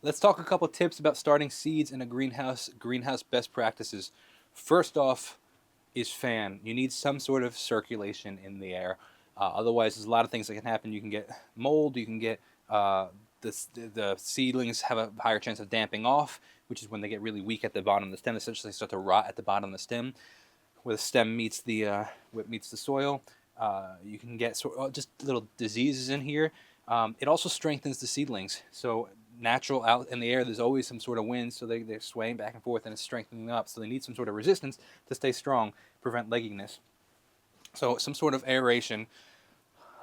Let's talk a couple tips about starting seeds in a greenhouse, greenhouse best practices. First off is fan. You need some sort of circulation in the air. Otherwise, there's a lot of things that can happen. You can get mold, you can get the seedlings have a higher chance of damping off, which is when they get really weak at the bottom of the stem. Essentially, they start to rot at the bottom of the stem, where the stem meets the soil. You can get just little diseases in here. It also strengthens the seedlings. So natural out in the air, there's always some sort of wind, so they're swaying back and forth, and it's strengthening up. So they need some sort of resistance to stay strong, prevent legginess. So some sort of aeration.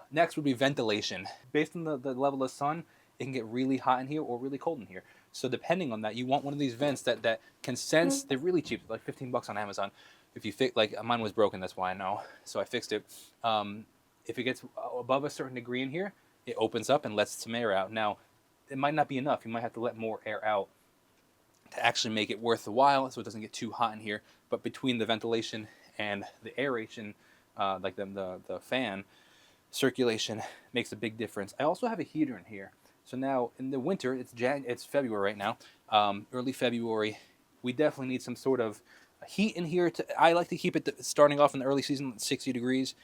Next would be ventilation. Based on the level of sun, it can get really hot in here or really cold in here. So depending on that, you want one of these vents that can sense. They're really cheap, like 15 bucks on Amazon. If you fix, like mine was broken, that's why I know. So I fixed it. If it gets above a certain degree in here, it opens up and lets some air out. Now, it might not be enough. You might have to let more air out to actually make it worth the while, so it doesn't get too hot in here. But between the ventilation and the aeration, like the fan circulation, makes a big difference. I also have a heater in here. So now in the winter, it's February right now, early February. We definitely need some sort of heat in here. I like to keep it starting off in the early season at 60 degrees.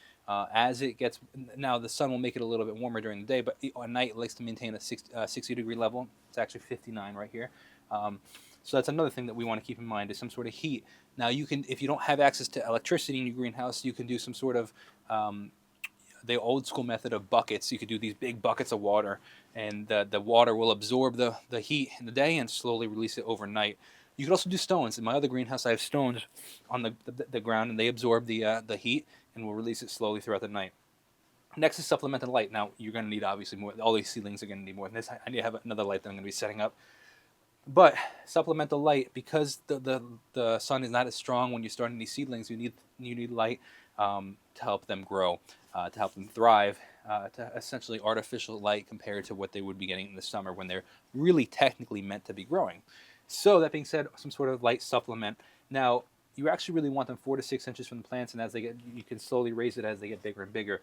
As it gets, now the sun will make it a little bit warmer during the day, but at night it likes to maintain a 60 degree level. It's actually 59 right here. So that's another thing that we want to keep in mind is some sort of heat. Now you can, if you don't have access to electricity in your greenhouse, you can do some sort of the old school method of buckets. You could do these big buckets of water, and the water will absorb the heat in the day and slowly release it overnight. You could also do stones. In my other greenhouse, I have stones on the ground, and they absorb the heat and will release it slowly throughout the night. Next is supplemental light. Now, you're going to need obviously more. All these seedlings are going to need more than this. I need to have another light that I'm going to be setting up. But supplemental light, because the sun is not as strong when you're starting these seedlings, you need light to help them grow, to help them thrive, to essentially artificial light compared to what they would be getting in the summer when they're really technically meant to be growing. So that being said, some sort of light supplement. Now, you actually really want them 4 to 6 inches from the plants, and as they get, you can slowly raise it as they get bigger and bigger.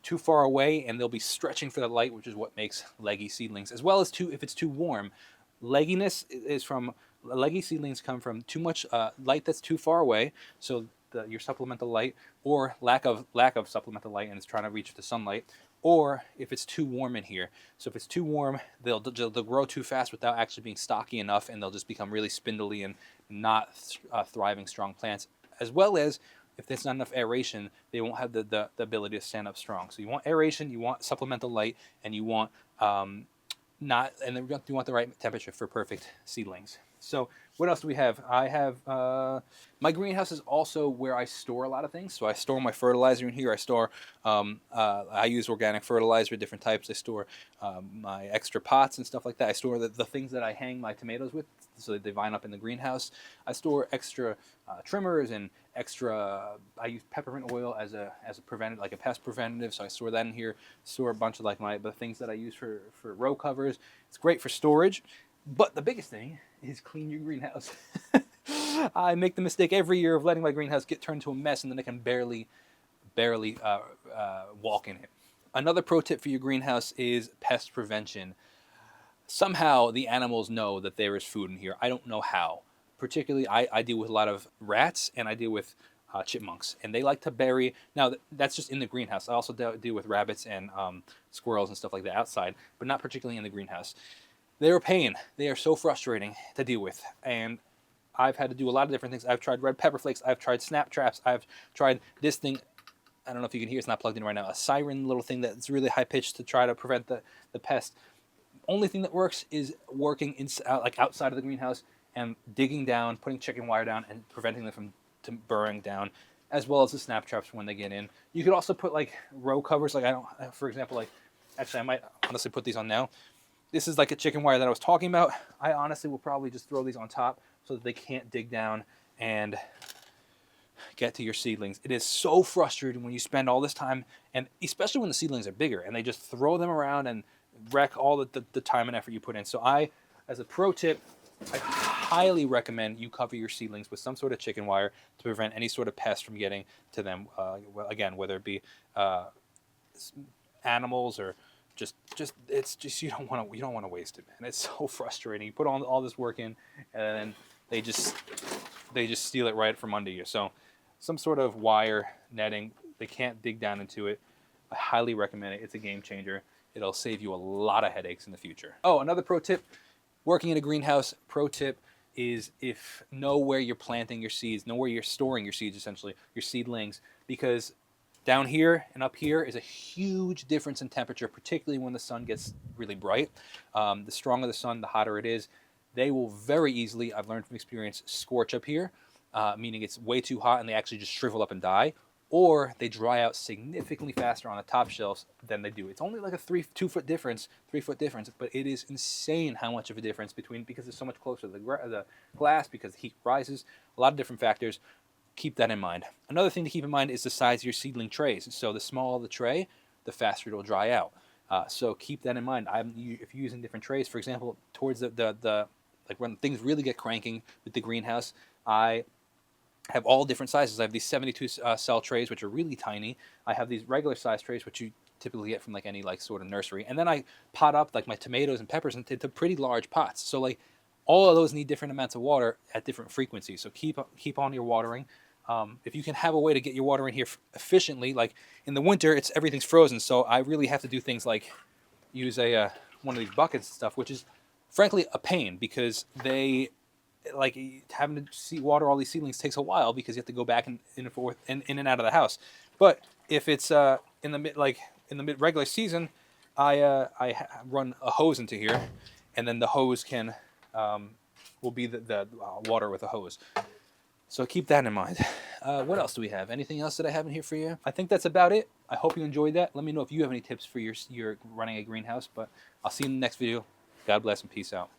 Too far away, and they'll be stretching for the light, which is what makes leggy seedlings. As well as if it's too warm. Legginess is from leggy seedlings come from too much light that's too far away. So your supplemental light, or lack of supplemental light, and it's trying to reach the sunlight, or if it's too warm in here. So if it's too warm, they'll grow too fast without actually being stocky enough, and they'll just become really spindly and not thriving strong plants. As well as if there's not enough aeration, they won't have the ability to stand up strong. So you want aeration, you want supplemental light, and you want not, and then you want the right temperature for perfect seedlings. So what else do we have? I have my greenhouse is also where I store a lot of things. So I store my fertilizer in here. I store I use organic fertilizer, different types. I store my extra pots and stuff like that. I store the things that I hang my tomatoes with, so that they vine up in the greenhouse. I store extra trimmers and extra. I use peppermint oil as a preventative, like a pest preventative. So I store that in here. Store a bunch of like the things that I use for row covers. It's great for storage. But the biggest thing is clean your greenhouse. I make the mistake every year of letting my greenhouse get turned to a mess, and then I can barely walk in it. Another pro tip for your greenhouse is pest prevention. Somehow the animals know that there is food in here. I don't know how. Particularly, I deal with a lot of rats, and I deal with chipmunks, and they like to bury. Now, that's just in the greenhouse. I also deal with rabbits and squirrels and stuff like that outside, but not particularly in the greenhouse. They're a pain. They are so frustrating to deal with, and I've had to do a lot of different things. I've tried red pepper flakes. I've tried snap traps. I've tried this thing. I don't know if you can hear. It's not plugged in right now. A siren little thing that's really high pitched to try to prevent the pest. Only thing that works is working like outside of the greenhouse and digging down, putting chicken wire down, and preventing them from burrowing down, as well as the snap traps when they get in. You could also put like row covers. Like for example, like actually I might honestly put these on now. This is like a chicken wire that I was talking about. I honestly will probably just throw these on top so that they can't dig down and get to your seedlings. It is so frustrating when you spend all this time, and especially when the seedlings are bigger, and they just throw them around and wreck all the time and effort you put in. So as a pro tip, I highly recommend you cover your seedlings with some sort of chicken wire to prevent any sort of pest from getting to them. Again, whether it be animals or it's just you don't want to waste it, man. It's so frustrating. You put all this work in, and then they just steal it right from under you. So some sort of wire netting. They can't dig down into it. I highly recommend it. It's a game changer. It'll save you a lot of headaches in the future. Oh, another pro tip, working in a greenhouse, pro tip is know where you're planting your seeds, know where you're storing your seeds, essentially, your seedlings, because down here and up here is a huge difference in temperature, particularly when the sun gets really bright. The stronger the sun, the hotter it is. They will very easily, I've learned from experience, scorch up here, meaning it's way too hot and they actually just shrivel up and die. Or they dry out significantly faster on the top shelves than they do. It's only like a 3 foot difference, but it is insane how much of a difference because it's so much closer to the glass, because the heat rises, a lot of different factors. Keep that in mind. Another thing to keep in mind is the size of your seedling trays. So the smaller the tray, the faster it'll dry out. So keep that in mind. If you're using different trays, for example, towards like when things really get cranking with the greenhouse, I have all different sizes. I have these 72 cell trays, which are really tiny. I have these regular size trays, which you typically get from like any like sort of nursery. And then I pot up like my tomatoes and peppers into pretty large pots. So like all of those need different amounts of water at different frequencies. So keep on your watering. If you can have a way to get your water in here efficiently, like in the winter, everything's frozen. So I really have to do things like use one of these buckets and stuff, which is frankly a pain, because like having to water all these seedlings takes a while, because you have to go back and in and out of the house. But if it's in the mid regular season, I run a hose into here, and then the hose will be the water with a hose. So keep that in mind. What else do we have? Anything else that I have in here for you? I think that's about it. I hope you enjoyed that. Let me know if you have any tips for your running a greenhouse. But I'll see you in the next video. God bless and peace out.